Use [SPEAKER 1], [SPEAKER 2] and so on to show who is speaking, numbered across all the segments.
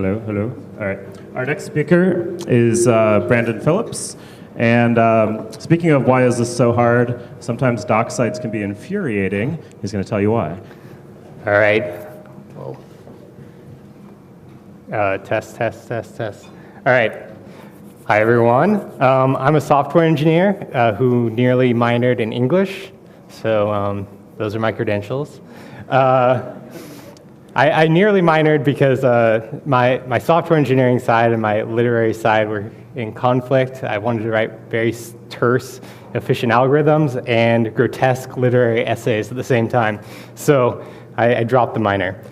[SPEAKER 1] Hello, hello. All right. Our next speaker is Brandon Phillips. And speaking of why is this so hard, sometimes doc sites can be infuriating. He's going to tell you why.
[SPEAKER 2] All right. Whoa. Test. All right. Hi, everyone. I'm a software engineer who nearly minored in English. So those are my credentials. I nearly minored because my software engineering side and my literary side were in conflict. I wanted to write very terse, efficient algorithms and grotesque literary essays at the same time. So I dropped the minor.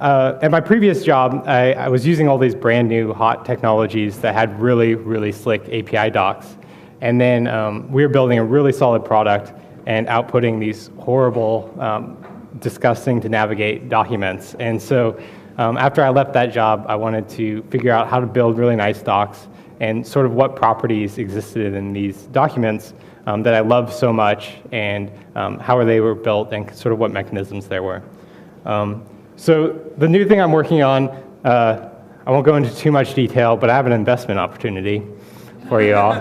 [SPEAKER 2] At my previous job, I was using all these brand new hot technologies that had really, really slick API docs. And then we were building a really solid product and outputting these horrible, disgusting to navigate documents. And so after I left that job, I wanted to figure out how to build really nice docs and sort of what properties existed in these documents that I loved so much, and how they were built and sort of what mechanisms there were. So the new thing I'm working on, I won't go into too much detail, but I have an investment opportunity for you all.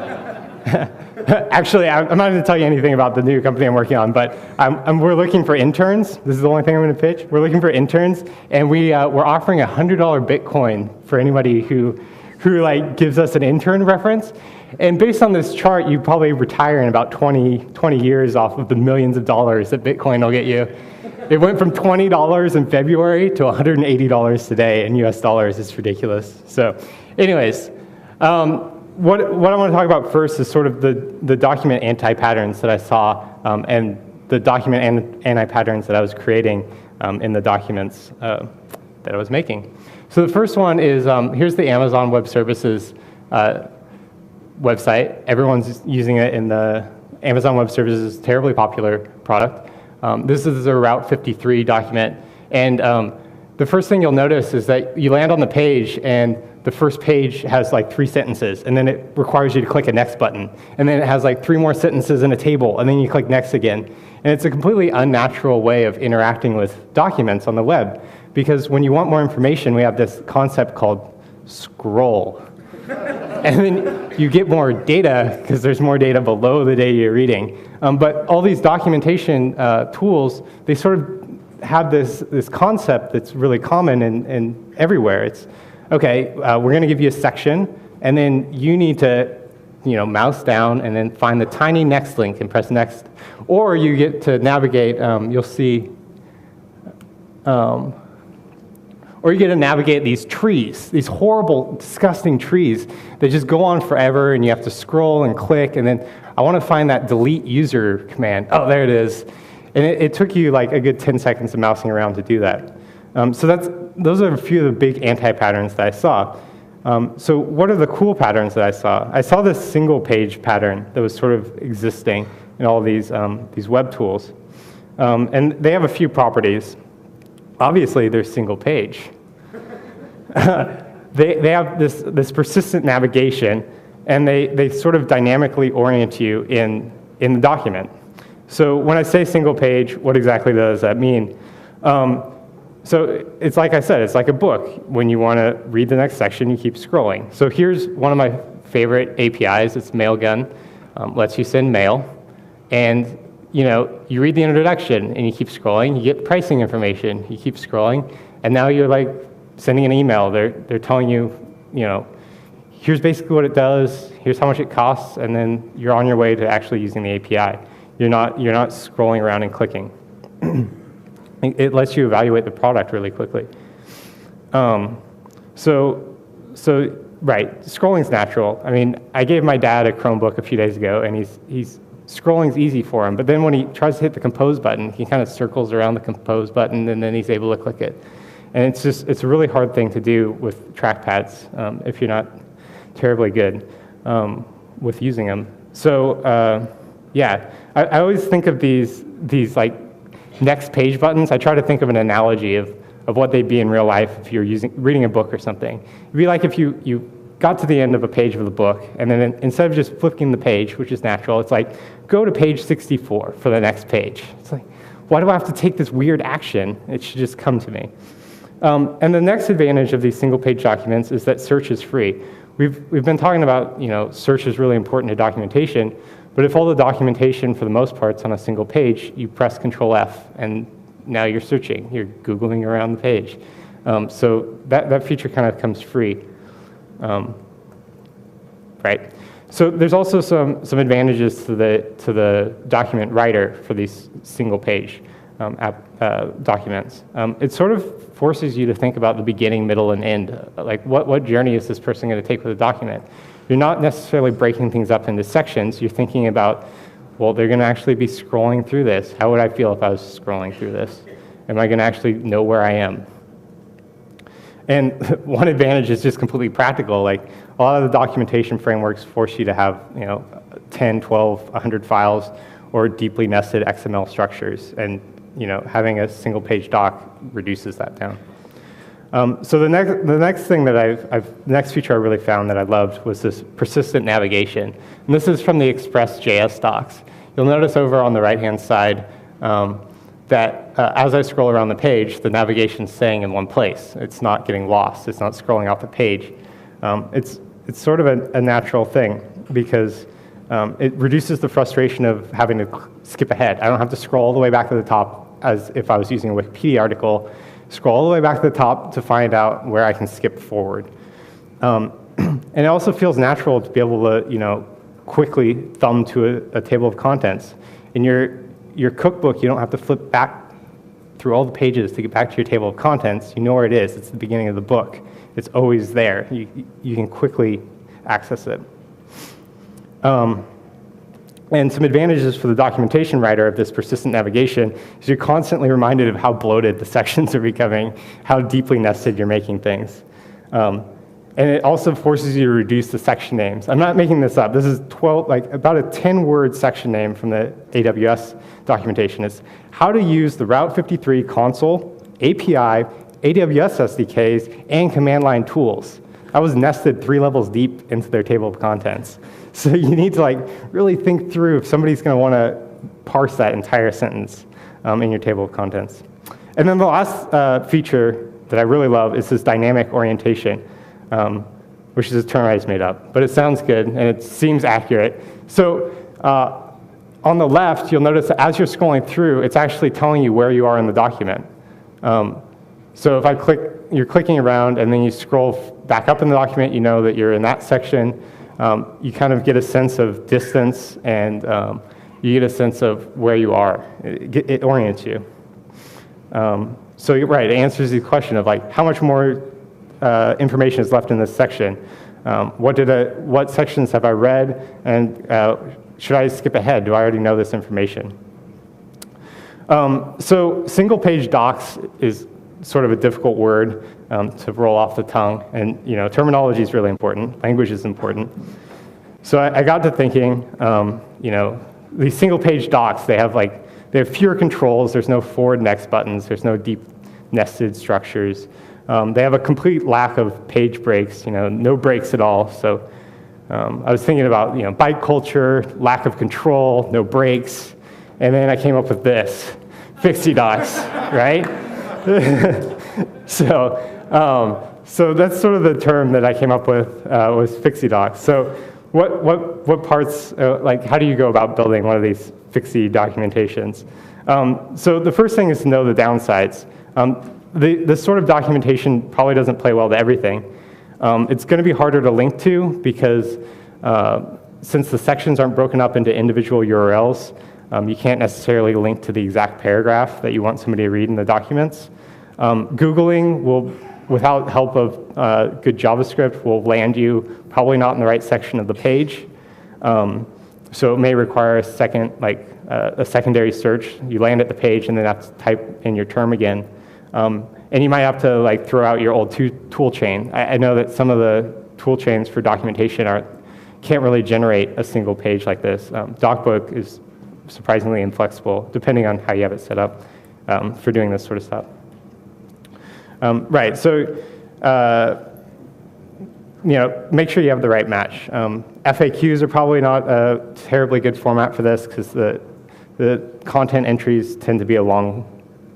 [SPEAKER 2] Actually, I'm not going to tell you anything about the new company I'm working on, but we're looking for interns. This is the only thing I'm going to pitch. We're looking for interns, and we're offering $100 Bitcoin for anybody who like gives us an intern reference. And based on this chart, you probably retire in about 20 years off of the millions of dollars that Bitcoin will get you. It went from $20 in February to $180 today in US dollars. It's ridiculous. So anyways, what I want to talk about first is sort of the document anti-patterns that I saw, and the document anti-patterns that I was creating in the documents that I was making. So the first one is, here's the Amazon Web Services website. Everyone's using it in the Amazon Web Services, terribly popular product. This is a Route 53 document. And the first thing you'll notice is that you land on the page, and the first page has like 3 sentences, and then it requires you to click a next button. And then it has like 3 more sentences in a table, and then you click next again. And it's a completely unnatural way of interacting with documents on the web, because when you want more information, we have this concept called scroll. And then you get more data, because there's more data below the data you're reading. But all these documentation tools, they sort of have this concept that's really common and everywhere. It's, okay, we're going to give you a section, and then you need to mouse down and then find the tiny next link and press next. Or you get to navigate, you'll see, or you get to navigate these trees, these horrible, disgusting trees that just go on forever, and you have to scroll and click, and then I want to find that delete user command. Oh, there it is. And it took you like a good 10 seconds of mousing around to do that. So those are a few of the big anti-patterns that I saw. So what are the cool patterns that I saw? I saw this single page pattern that was sort of existing in all these web tools. And they have a few properties. Obviously, they're single page. They have this persistent navigation, and they sort of dynamically orient you in the document. So when I say single page, what exactly does that mean? So it's like I said, it's like a book. When you want to read the next section, you keep scrolling. So here's one of my favorite APIs. It's Mailgun. Lets you send mail. And you read the introduction, and you keep scrolling. You get pricing information. You keep scrolling. And now you're like sending an email. They're telling you, here's basically what it does. Here's how much it costs. And then you're on your way to actually using the API. You're not scrolling around and clicking. It lets you evaluate the product really quickly. So right, scrolling's natural. I mean, I gave my dad a Chromebook a few days ago, and scrolling's easy for him. But then when he tries to hit the compose button, he kind of circles around the compose button, and then he's able to click it. And it's a really hard thing to do with trackpads if you're not terribly good with using them. So yeah, I always think of these like next page buttons. I try to think of an analogy of what they'd be in real life if you're reading a book or something. It'd be like if you got to the end of a page of the book, and then instead of just flipping the page, which is natural, it's like, go to page 64 for the next page. It's like, why do I have to take this weird action? It should just come to me. And the next advantage of these single-page documents is that search is free. We've been talking about, search is really important to documentation, but if all the documentation, for the most part, is on a single page, you press Control F, and now you're searching. You're Googling around the page. So that feature kind of comes free. Right. So there's also some advantages to the document writer for these single-page documents. It sort of forces you to think about the beginning, middle, and end. Like, what journey is this person going to take with a document? You're not necessarily breaking things up into sections. You're thinking about, well, they're going to actually be scrolling through this. How would I feel if I was scrolling through this? Am I going to actually know where I am? And one advantage is just completely practical. Like, a lot of the documentation frameworks force you to have 10, 12, 100 files or deeply nested XML structures. And having a single page doc reduces that down. So the next thing that the next feature I really found that I loved was this persistent navigation. And this is from the Express.js docs. You'll notice over on the right-hand side that as I scroll around the page, the navigation's staying in one place. It's not getting lost. It's not scrolling off the page. It's sort of a natural thing because it reduces the frustration of having to skip ahead. I don't have to scroll all the way back to the top as if I was using a Wikipedia article, scroll all the way back to the top to find out where I can skip forward. And it also feels natural to be able to, quickly thumb to a table of contents. In your cookbook, you don't have to flip back through all the pages to get back to your table of contents. You know where it is. It's the beginning of the book. It's always there. You can quickly access it. And some advantages for the documentation writer of this persistent navigation is you're constantly reminded of how bloated the sections are becoming, how deeply nested you're making things. And it also forces you to reduce the section names. I'm not making this up. This is about a 10-word section name from the AWS documentation. It's how to use the Route 53 console, API, AWS SDKs, and command line tools. I was nested 3 levels deep into their table of contents. So you need to really think through if somebody's going to want to parse that entire sentence in your table of contents. And then the last feature that I really love is this dynamic orientation, which is a term I just made up, but it sounds good and it seems accurate. So on the left, you'll notice that as you're scrolling through, it's actually telling you where you are in the document. So if you're clicking around and then you scroll back up in the document, you know that you're in that section. You kind of get a sense of distance and you get a sense of where you are. It orients you. So you're right, it answers the question of how much more information is left in this section. What sections have I read, and should I skip ahead? Do I already know this information? So single-page docs is sort of a difficult word to roll off the tongue, and terminology is really important. Language is important. So I got to thinking, these single-page docs, they have fewer controls. There's no forward next buttons. There's no deep nested structures. They have a complete lack of page breaks. No breaks at all. So I was thinking about byte culture, lack of control, no breaks, and then I came up with this, Fixie docs, right? So that's sort of the term that I came up with was Fixie docs. So what parts, how do you go about building one of these Fixie documentations? So the first thing is to know the downsides. This sort of documentation probably doesn't play well to everything. It's going to be harder to link to because since the sections aren't broken up into individual URLs, you can't necessarily link to the exact paragraph that you want somebody to read in the documents. Googling will, without help of good JavaScript, will land you probably not in the right section of the page. So it may require a secondary search. You land at the page and then have to type in your term again. And you might have to throw out your old tool chain. I know that some of the tool chains for documentation can't really generate a single page like this. DocBook is surprisingly inflexible, depending on how you have it set up for doing this sort of stuff. Right, so make sure you have the right match. FAQs are probably not a terribly good format for this because the content entries tend to be a long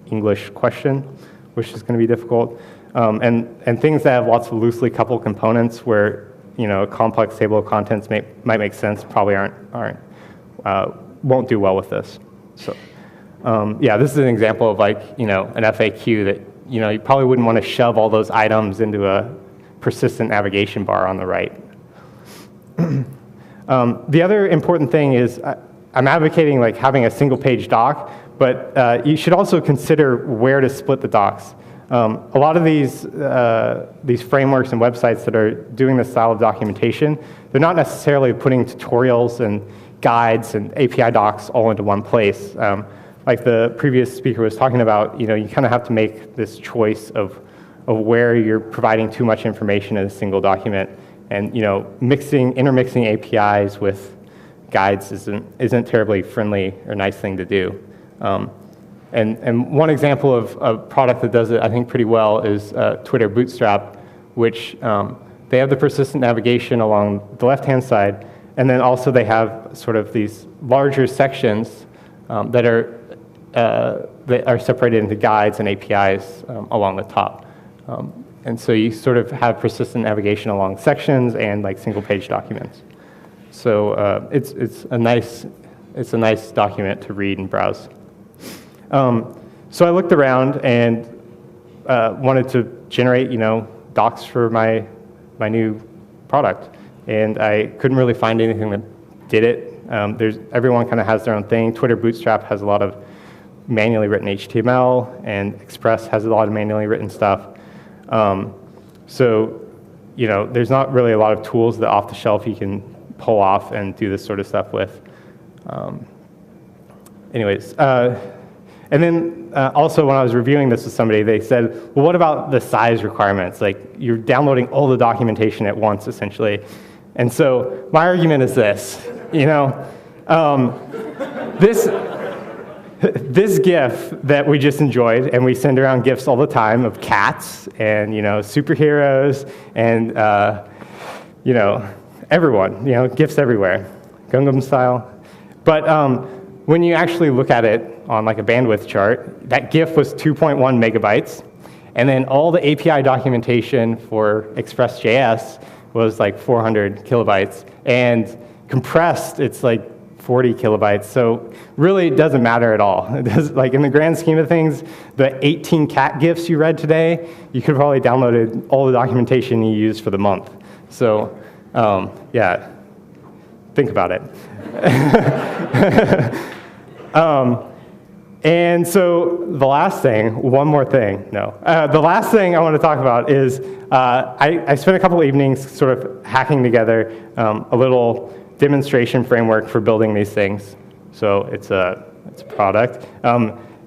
[SPEAKER 2] English question, which is going to be difficult. And things that have lots of loosely coupled components where a complex table of contents might make sense probably won't do well with this. So yeah, this is an example of like an FAQ that you probably wouldn't want to shove all those items into a persistent navigation bar on the right. The other important thing is I'm advocating like having a single page doc, but you should also consider where to split the docs. A lot of these frameworks and websites that are doing this style of documentation, they're not necessarily putting tutorials and guides and API docs all into one place. Like the previous speaker was talking about, you kind of have to make this choice of where you're providing too much information in a single document, and intermixing APIs with guides isn't terribly friendly or nice thing to do. And one example of a product that does it, I think, pretty well is Twitter Bootstrap, which they have the persistent navigation along the left-hand side, and then also they have sort of these larger sections that are separated into guides and APIs along the top. And so you sort of have persistent navigation along sections and like single-page documents. So it's a nice document to read and browse. So I looked around and wanted to generate, docs for my new product, and I couldn't really find anything that did it. Everyone kind of has their own thing. Twitter Bootstrap has a lot of manually written HTML, and Express has a lot of manually written stuff. So, there's not really a lot of tools that off the shelf you can pull off and do this sort of stuff with. Anyways. And then also when I was reviewing this with somebody, they said, well, what about the size requirements? Like, you're downloading all the documentation at once, essentially. And so my argument is this, this GIF that we just enjoyed, and we send around GIFs all the time of cats and, superheroes and, everyone, GIFs everywhere, Gangnam Style. But when you actually look at it on like a bandwidth chart, that GIF was 2.1 megabytes, and then all the API documentation for Express.js was like 400 kilobytes, and compressed, it's like 40 kilobytes. So really, it doesn't matter at all. It does, like in the grand scheme of things, the 18 cat GIFs you read today, you could have probably downloaded all the documentation you used for the month. So yeah, think about it. And so the last thing, one more thing, no. The last thing I want to talk about is I spent a couple evenings sort of hacking together a little demonstration framework for building these things. So it's a product.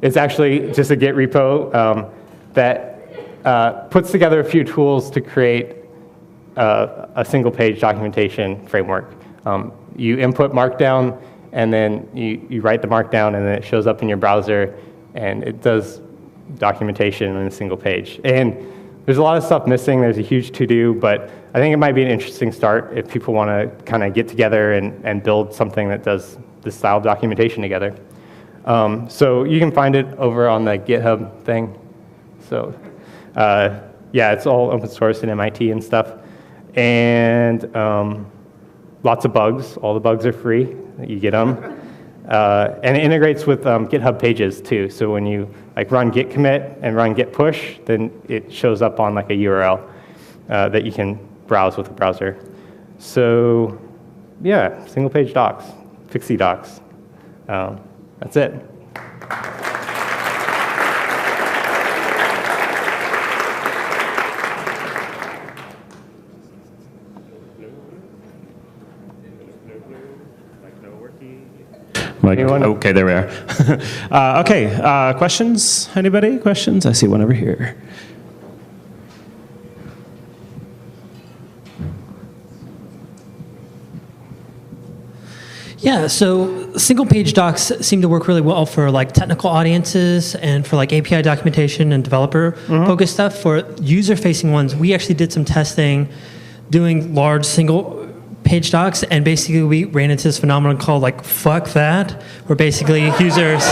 [SPEAKER 2] It's actually just a Git repo that puts together a few tools to create a single-page documentation framework. You input Markdown, and then you write the Markdown, and then it shows up in your browser, and it does documentation in a single page. And there's a lot of stuff missing. There's a huge to-do, but I think it might be an interesting start if people want to kind of get together and build something that does this style of documentation together. So you can find it over on the GitHub thing. So yeah, it's all open source and MIT and stuff. And lots of bugs. All the bugs are free. You get them. And it integrates with GitHub Pages too. So when you like run git commit and run git push, then it shows up on like a URL that you can browse with the browser. So yeah, single page docs, Fixie docs. That's it.
[SPEAKER 1] Okay, there we are. Okay, questions? Anybody? Questions? I see one over here.
[SPEAKER 3] Yeah, so single-page docs seem to work really well for like technical audiences and for like API documentation and developer-focused stuff. For user-facing ones, we actually did some testing doing large single-page docs, and basically we ran into this phenomenon called like fuck that, where basically users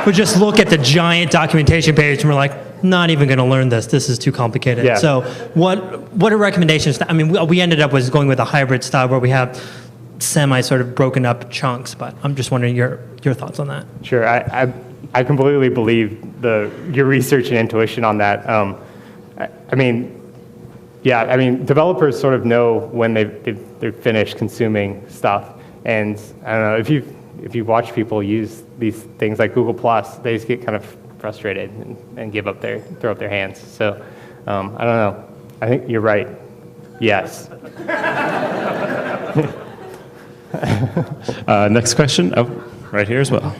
[SPEAKER 3] would just look at the giant documentation page and we're like, not even going to learn this. This is too complicated.
[SPEAKER 2] Yeah.
[SPEAKER 3] So what are recommendations? I mean, we ended up with going with a hybrid style where we have semi sort of broken up chunks, but I'm just wondering your thoughts on that.
[SPEAKER 2] Sure, I completely believe your research and intuition on that. I mean, yeah, I mean, developers sort of know when they're finished consuming stuff, and I don't know, if you watch people use these things like Google Plus, they just get kind of frustrated and throw up their hands. So I don't know. I think you're right. Yes.
[SPEAKER 1] Next question. Oh, right here as well.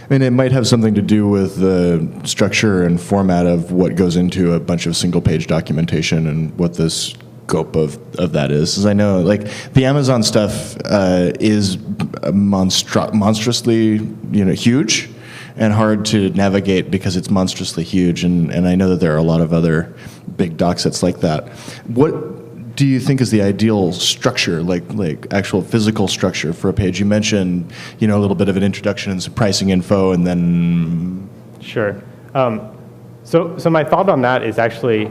[SPEAKER 4] I mean, it might have something to do with the structure and format of what goes into a bunch of single-page documentation and what the scope of that is. As I know, like, the Amazon stuff is monstrously, huge and hard to navigate because it's monstrously huge, and I know that there are a lot of other big doc sets like that. What do you think is the ideal structure, like actual physical structure for a page? You mentioned, a little bit of an introduction and some pricing info, and then...
[SPEAKER 2] Sure. So my thought on that is actually,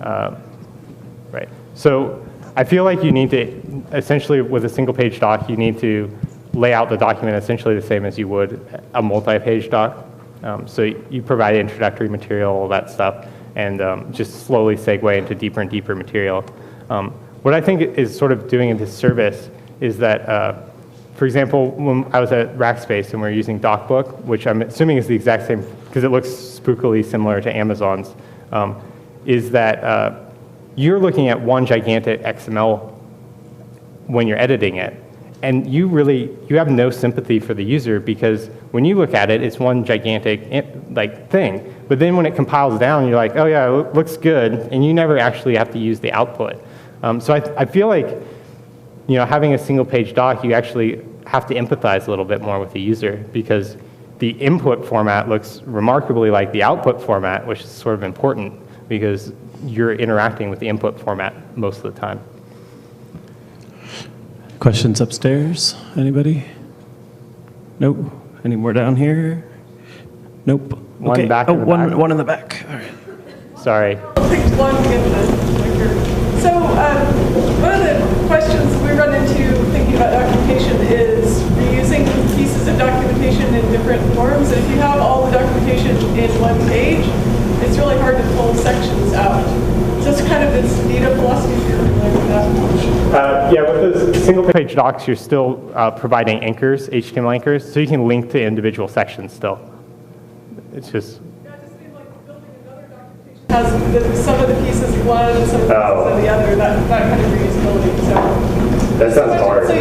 [SPEAKER 2] right. So I feel like you need to, essentially with a single page doc, you need to lay out the document essentially the same as you would a multi-page doc. So you provide introductory material, all that stuff, and just slowly segue into deeper and deeper material. What I think is sort of doing a disservice is that, for example, when I was at Rackspace and we were using DocBook, which I'm assuming is the exact same, because it looks spookily similar to Amazon's, is that you're looking at one gigantic XML when you're editing it. And you have no sympathy for the user, because when you look at it, it's one gigantic thing. But then when it compiles down, you're like, oh yeah, it looks good, and you never actually have to use the output. So I feel like, having a single page doc, you actually have to empathize a little bit more with the user, because the input format looks remarkably like the output format, which is sort of important because you're interacting with the input format most of the time.
[SPEAKER 1] Questions upstairs? Anybody? Nope. Any more down here? Nope.
[SPEAKER 2] One
[SPEAKER 1] Okay.
[SPEAKER 2] back
[SPEAKER 1] Oh,
[SPEAKER 2] in the
[SPEAKER 1] one,
[SPEAKER 2] back.
[SPEAKER 1] one in the back. All right.
[SPEAKER 2] Sorry.
[SPEAKER 5] I'll take one to get the clicker. So one of the questions we run into thinking about documentation is reusing pieces of documentation in different forms. And if you have all the documentation in one page, it's really hard to pull sections out. So it's kind of this data philosophy here.
[SPEAKER 2] Yeah, with those single page docs, you're still providing anchors, HTML anchors, so you can link to individual sections still. It's just...
[SPEAKER 5] Has some of the pieces of one and some of the pieces of the other, that kind of reusability. So
[SPEAKER 2] That sounds hard.
[SPEAKER 5] So you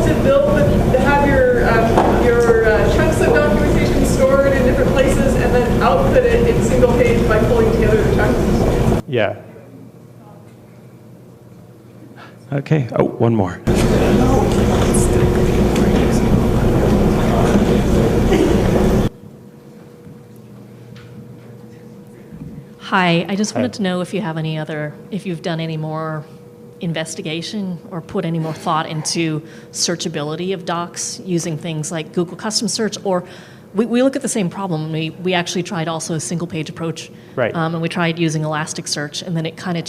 [SPEAKER 5] to build to have your chunks of documentation stored in different places and then output it in single page by pulling together the chunks.
[SPEAKER 2] Yeah.
[SPEAKER 1] Okay. Oh, one more.
[SPEAKER 6] Hi, I just wanted to know if you've done any more investigation or put any more thought into searchability of docs using things like Google Custom Search, or we look at the same problem. We actually tried also a single page approach,
[SPEAKER 2] Right.
[SPEAKER 6] And we tried using Elasticsearch, and then it kind of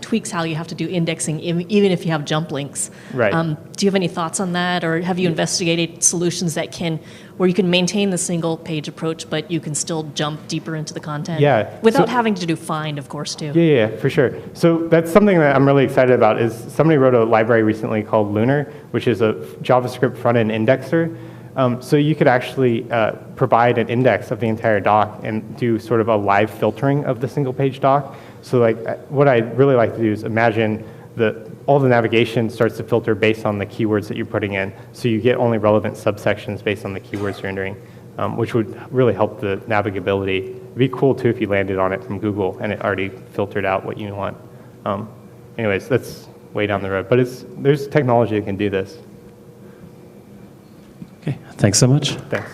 [SPEAKER 6] tweaks how you have to do indexing, even if you have jump links.
[SPEAKER 2] Right.
[SPEAKER 6] Do you have any thoughts on that, or have you investigated solutions where you can maintain the single page approach, but you can still jump deeper into the content?
[SPEAKER 2] Yeah.
[SPEAKER 6] Without
[SPEAKER 2] So-
[SPEAKER 6] having to do find, of course, too.
[SPEAKER 2] Yeah, for sure. So that's something that I'm really excited about. Is somebody wrote a library recently called Lunar, which is a JavaScript front-end indexer. So you could actually provide an index of the entire doc and do sort of a live filtering of the single page doc. So what I'd really like to do is imagine all the navigation starts to filter based on the keywords that you're putting in. So you get only relevant subsections based on the keywords you're entering, which would really help the navigability. It'd be cool too if you landed on it from Google and it already filtered out what you want. Anyways, that's way down the road, but there's technology that can do this.
[SPEAKER 1] Okay. Thanks so much.
[SPEAKER 2] Thanks.